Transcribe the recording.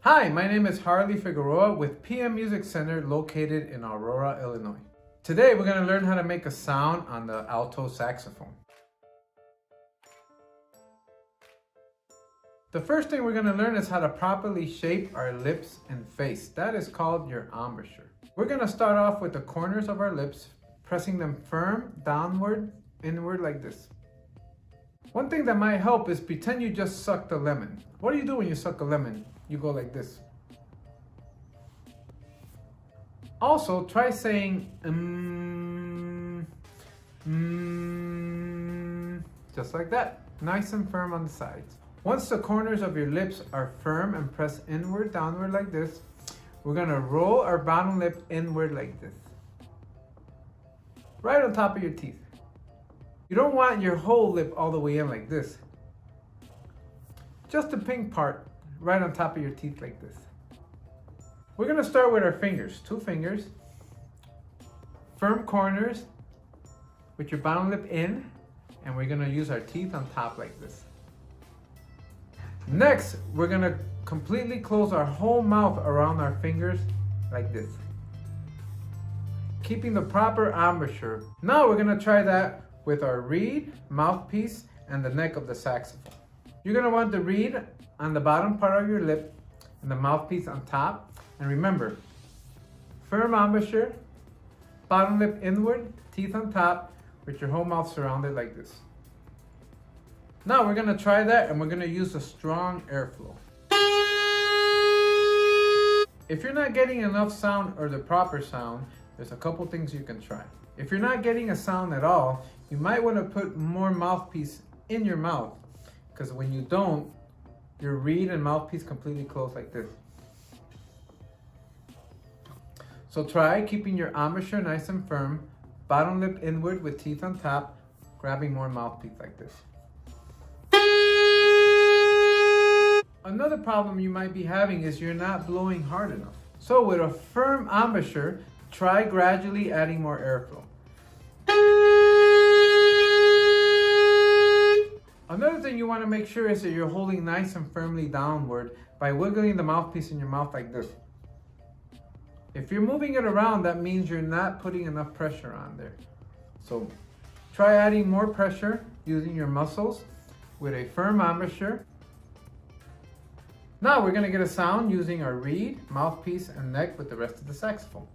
Hi, my name is Harley Figueroa with PM Music Center located in Aurora, Illinois. Today we're going to learn how to make a sound on the alto saxophone. The first thing we're going to learn is how to properly shape our lips and face. That is called your embouchure. We're going to start off with the corners of our lips, pressing them firm, downward, inward like this. One thing that might help is pretend you just sucked a lemon. What do you do when you suck a lemon? You go like this. Also, try saying just like that, nice and firm on the sides. Once the corners of your lips are firm and press inward, downward like this, we're gonna roll our bottom lip inward like this, right on top of your teeth. You don't want your whole lip all the way in like this. Just the pink part right on top of your teeth like this. We're gonna start with our fingers, 2 fingers, firm corners with your bottom lip in, and we're gonna use our teeth on top like this. Next, we're gonna completely close our whole mouth around our fingers like this, keeping the proper embouchure. Now we're gonna try that with our reed, mouthpiece, and the neck of the saxophone. You're gonna want the reed on the bottom part of your lip and the mouthpiece on top. And remember, firm embouchure, bottom lip inward, teeth on top, with your whole mouth surrounded like this. Now we're gonna try that and we're gonna use a strong airflow. If you're not getting enough sound or the proper sound, there's a couple things you can try. If you're not getting a sound at all, you might want to put more mouthpiece in your mouth, because when you don't, your reed and mouthpiece completely close like this. So try keeping your embouchure nice and firm, bottom lip inward with teeth on top, grabbing more mouthpiece like this. Another problem you might be having is you're not blowing hard enough. So with a firm embouchure, try gradually adding more airflow. Another thing you want to make sure is that you're holding nice and firmly downward by wiggling the mouthpiece in your mouth like this. If you're moving it around, that means you're not putting enough pressure on there. So try adding more pressure using your muscles with a firm embouchure. Now we're going to get a sound using our reed, mouthpiece, and neck with the rest of the saxophone.